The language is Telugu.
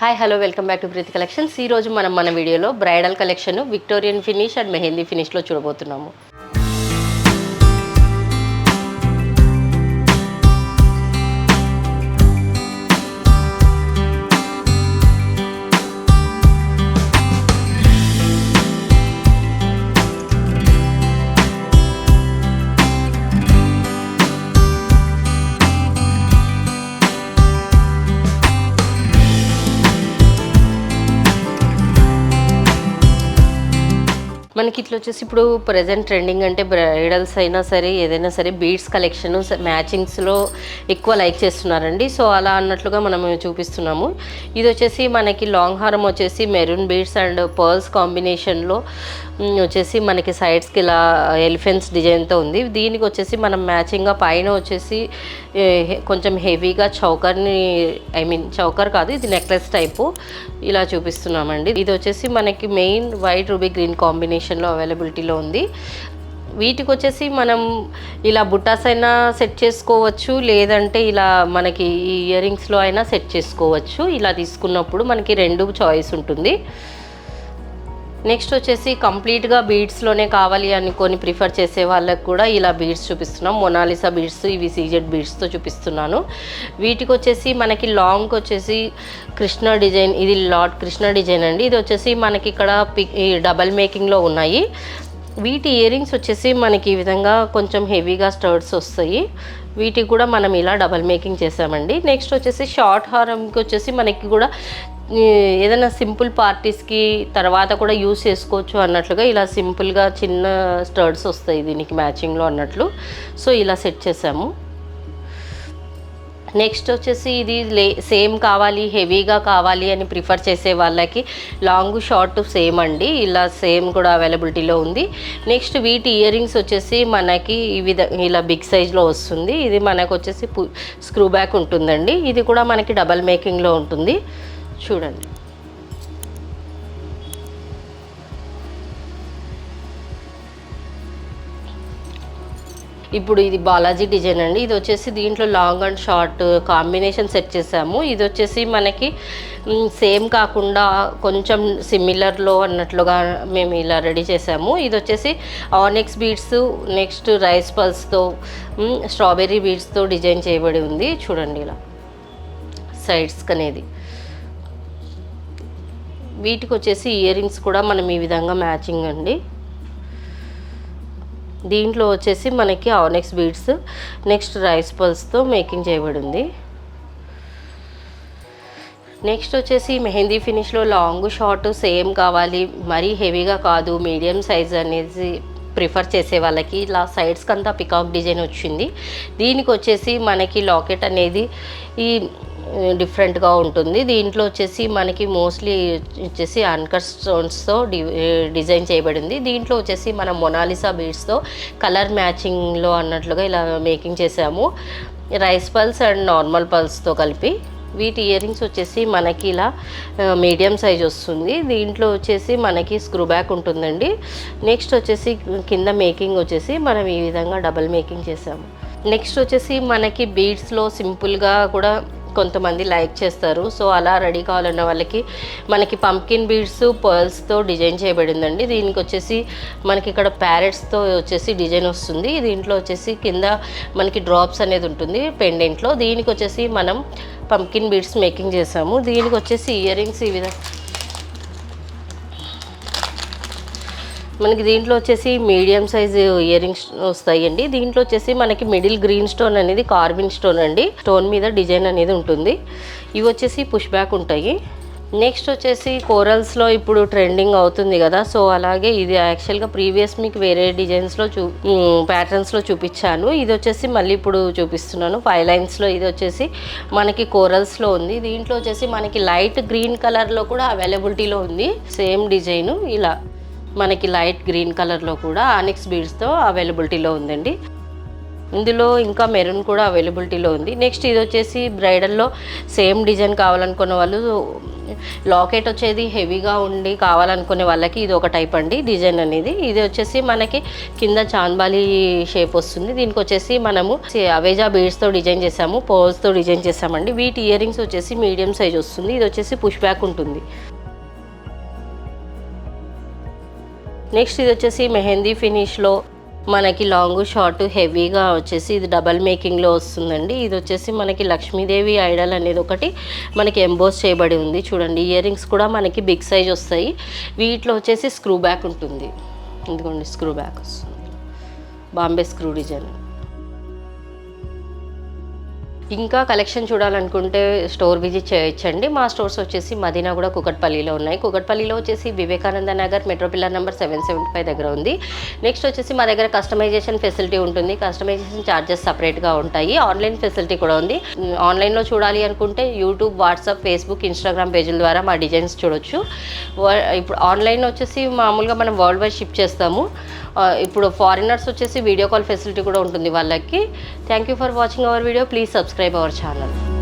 Hi hello welcome back to Preethi collections. ఈరోజు మనం మన వీడియోలో bridal collection Victorian finish and mehndi ఫినిష్లో చూడబోతున్నాము. మనకి ఇట్లా వచ్చేసి ఇప్పుడు ప్రజెంట్ ట్రెండింగ్ అంటే బ్రైడల్స్ అయినా సరే ఏదైనా సరే బీడ్స్ కలెక్షన్ మ్యాచింగ్స్లో ఎక్కువ లైక్ చేస్తున్నారండి. సో అలా అన్నట్లుగా మనం చూపిస్తున్నాము. ఇది వచ్చేసి మనకి లాంగ్ హారం వచ్చేసి మెరూన్ బీడ్స్ అండ్ పర్ల్స్ కాంబినేషన్లో వచ్చేసి మనకి సైడ్స్కి ఇలా ఎలిఫెంట్స్ డిజైన్తో ఉంది. దీనికి వచ్చేసి మనం మ్యాచింగ్గా పైన వచ్చేసి కొంచెం హెవీగా చౌకర్ని చౌకర్ కాదు, ఇది నెక్లెస్ టైపు ఇలా చూపిస్తున్నామండి. ఇది వచ్చేసి మనకి మెయిన్ వైట్ రూబీ గ్రీన్ కాంబినేషన్లో అవైలబిలిటీలో ఉంది. వీటికి వచ్చేసి మనం ఇలా బుట్టాస్ అయినా సెట్ చేసుకోవచ్చు, లేదంటే ఇలా మనకి ఈ ఇయర్ రింగ్స్లో అయినా సెట్ చేసుకోవచ్చు. ఇలా తీసుకున్నప్పుడు మనకి రెండు చాయిస్ ఉంటుంది. నెక్స్ట్ వచ్చేసి కంప్లీట్గా బీడ్స్లోనే కావాలి అనుకొని ప్రిఫర్ చేసే వాళ్ళకి కూడా ఇలా బీడ్స్ చూపిస్తున్నాం. మొనాలిసా బీడ్స్, ఇవి సీజెడ్ బీడ్స్తో చూపిస్తున్నాను. వీటికి వచ్చేసి మనకి లాంగ్ వచ్చేసి కృష్ణ డిజైన్, ఇది లార్డ్ కృష్ణ డిజైన్ అండి. ఇది వచ్చేసి మనకి ఇక్కడ డబల్ మేకింగ్లో ఉన్నాయి. వీటి ఇయర్ రింగ్స్ వచ్చేసి మనకి ఈ విధంగా కొంచెం హెవీగా స్టర్డ్స్ వస్తాయి. వీటికి కూడా మనం ఇలా డబల్ మేకింగ్ చేసామండి. నెక్స్ట్ వచ్చేసి షార్ట్ హారంకి వచ్చేసి మనకి కూడా ఏదైనా సింపుల్ పార్టీస్కి తర్వాత కూడా యూస్ చేసుకోవచ్చు అన్నట్లుగా ఇలా సింపుల్గా చిన్న స్టర్డ్స్ వస్తాయి దీనికి మ్యాచింగ్లో అన్నట్లు. సో ఇలా సెట్ చేసాము. నెక్స్ట్ వచ్చేసి ఇది సేమ్ కావాలి, హెవీగా కావాలి అని ప్రిఫర్ చేసే వాళ్ళకి లాంగ్ షార్ట్ సేమ్ అండి, ఇలా సేమ్ కూడా అవైలబిలిటీలో ఉంది. నెక్స్ట్ వీటి ఇయర్ రింగ్స్ వచ్చేసి మనకి ఇలా బిగ్ సైజ్లో వస్తుంది. ఇది మనకు వచ్చేసి స్క్రూ బ్యాక్ ఉంటుందండి. ఇది కూడా మనకి డబల్ మేకింగ్లో ఉంటుంది. చూడండి, ఇప్పుడు ఇది బాలాజీ డిజైన్ అండి. ఇది వచ్చేసి దీంట్లో long and short combination set చేసాము. ఇది వచ్చేసి మనకి సేమ్ కాకుండా కొంచెం సిమిలర్లో అన్నట్లుగా మేము ఇలా రెడీ చేసాము. ఇది వచ్చేసి ఆనెక్స్ బీడ్స్, నెక్స్ట్ రైస్ పల్స్తో స్ట్రాబెర్రీ బీడ్స్తో డిజైన్ చేయబడి ఉంది. చూడండి ఇలా సైడ్స్కి అనేది. వీటికి వచ్చేసి ఇయర్ రింగ్స్ కూడా మనం ఈ విధంగా మ్యాచింగ్ అండి. దీంట్లో వచ్చేసి మనకి ఆనెక్స్ బీడ్స్, నెక్స్ట్ రైస్ పల్స్తో మేకింగ్ చేయబడి ఉంది. నెక్స్ట్ వచ్చేసి మెహందీ ఫినిష్లో లాంగ్ షార్ట్ సేమ్ కావాలి, మరీ హెవీగా కాదు, మీడియం సైజ్ అనేది ప్రిఫర్ చేసే వాళ్ళకి ఇలా సైడ్స్కి అంతా పికాక్ డిజైన్ వచ్చింది. దీనికి వచ్చేసి మనకి లాకెట్ అనేది ఈ డిఫరెంట్గా ఉంటుంది. దీంట్లో వచ్చేసి మనకి మోస్ట్లీ వచ్చేసి అన్కట్ స్టోన్స్తో డిజైన్ చేయబడింది. దీంట్లో వచ్చేసి మనం మొనాలిసా బీడ్స్తో కలర్ మ్యాచింగ్లో అన్నట్లుగా ఇలా మేకింగ్ చేసాము, రైస్ పల్స్ అండ్ నార్మల్ పల్స్తో కలిపి. వీటి ఇయర్ రింగ్స్ వచ్చేసి మనకి ఇలా మీడియం సైజ్ వస్తుంది. దీంట్లో వచ్చేసి మనకి స్క్రూ బ్యాక్ ఉంటుందండి. నెక్స్ట్ వచ్చేసి కింద మేకింగ్ వచ్చేసి మనం ఈ విధంగా డబల్ మేకింగ్ చేసాము. నెక్స్ట్ వచ్చేసి మనకి బీడ్స్లో సింపుల్గా కూడా కొంతమంది లైక్ చేస్తారు. సో అలా రెడీ కావాలన్న వాళ్ళకి మనకి పంకిన్ బీడ్స్ పర్ల్స్తో డిజైన్ చేయబడిందండి. దీనికి వచ్చేసి మనకి ఇక్కడ ప్యారెట్స్తో వచ్చేసి డిజైన్ వస్తుంది. దీంట్లో వచ్చేసి కింద మనకి డ్రాప్స్ అనేది ఉంటుంది పెండెంట్లో. దీనికి వచ్చేసి మనం పంకిన్ బీడ్స్ మేకింగ్ చేసాము. దీనికి వచ్చేసి ఇయర్ రింగ్స్ ఈ విధంగా మనకి దీంట్లో వచ్చేసి మీడియం సైజు ఇయర్ రింగ్స్ వస్తాయండి. దీంట్లో వచ్చేసి మనకి మిడిల్ గ్రీన్ స్టోన్ అనేది కార్విన్ స్టోన్ అండి. స్టోన్ మీద డిజైన్ అనేది ఉంటుంది. ఇవి వచ్చేసి పుష్ బ్యాక్ ఉంటాయి. నెక్స్ట్ వచ్చేసి కోరల్స్లో ఇప్పుడు ట్రెండింగ్ అవుతుంది కదా, సో అలాగే ఇది యాక్చువల్గా ప్రీవియస్ మీకు వేరే డిజైన్స్లో ప్యాటర్న్స్లో చూపించాను. ఇది వచ్చేసి మళ్ళీ ఇప్పుడు చూపిస్తున్నాను 5 లైన్స్లో. ఇది వచ్చేసి మనకి కోరల్స్లో ఉంది. దీంట్లో వచ్చేసి మనకి లైట్ గ్రీన్ కలర్లో కూడా అవైలబిలిటీలో ఉంది. సేమ్ డిజైను ఇలా మనకి లైట్ గ్రీన్ కలర్లో కూడా ఆనిక్స్ బీడ్స్తో అవైలబిలిటీలో ఉందండి. ఇందులో ఇంకా మెరూన్ కూడా అవైలబిలిటీలో ఉంది. నెక్స్ట్ ఇది వచ్చేసి బ్రైడల్లో సేమ్ డిజైన్ కావాలనుకున్న వాళ్ళు, లాకెట్ వచ్చేది హెవీగా ఉండి కావాలనుకునే వాళ్ళకి ఇది ఒక టైప్ అండి డిజైన్ అనేది. ఇది వచ్చేసి మనకి కింద చాంద్బాలి షేప్ వస్తుంది. దీనికి వచ్చేసి మనము అవేజా బీడ్స్తో డిజైన్ చేసాము, పర్ల్స్తో డిజైన్ చేసామండి. వీటి ఇయర్ రింగ్స్ వచ్చేసి మీడియం సైజ్ వస్తుంది. ఇది వచ్చేసి పుష్ బ్యాక్ ఉంటుంది. నెక్స్ట్ ఇది వచ్చేసి మెహందీ ఫినిష్లో మనకి లాంగ్ షార్ట్ హెవీగా వచ్చేసి ఇది డబల్ మేకింగ్లో వస్తుందండి. ఇది వచ్చేసి మనకి లక్ష్మీదేవి ఐడల్ అనేది ఒకటి మనకి ఎంబోస్ చేయబడి ఉంది. చూడండి ఇయర్ రింగ్స్ కూడా మనకి బిగ్ సైజ్ వస్తాయి. వీటిలో వచ్చేసి స్క్రూ బ్యాక్ ఉంటుంది. ఇదిగోండి స్క్రూ బ్యాక్ వస్తుంది, బాంబే స్క్రూ డిజైన్. ఇంకా కలెక్షన్ చూడాలనుకుంటే స్టోర్ విజిట్ చేయొచ్చండి. మా స్టోర్స్ వచ్చేసి మదీనాగూడ కూకట్పల్లిలో ఉన్నాయి. కూకట్పల్లిలో వచ్చేసి Vivekananda Nagar metro pillar number 775 దగ్గర ఉంది. నెక్స్ట్ వచ్చేసి మా దగ్గర కస్టమైజేషన్ ఫెసిలిటీ ఉంటుంది. కస్టమైజేషన్ ఛార్జెస్ సపరేట్గా ఉంటాయి. ఆన్లైన్ ఫెసిలిటీ కూడా ఉంది. ఆన్లైన్లో చూడాలి అనుకుంటే యూట్యూబ్, వాట్సాప్, ఫేస్బుక్, ఇన్స్టాగ్రామ్ పేజీల ద్వారా మా డిజైన్స్ చూడొచ్చు. ఇప్పుడు ఆన్లైన్ వచ్చేసి మామూలుగా మనం వరల్డ్ వైడ్ షిప్ చేస్తాము. ఇప్పుడు ఫారినర్స్ వచ్చేసి వీడియో కాల్ ఫెసిలిటీ కూడా ఉంటుంది వాళ్ళకి. Thank you for watching our video. Please subscribe our channel.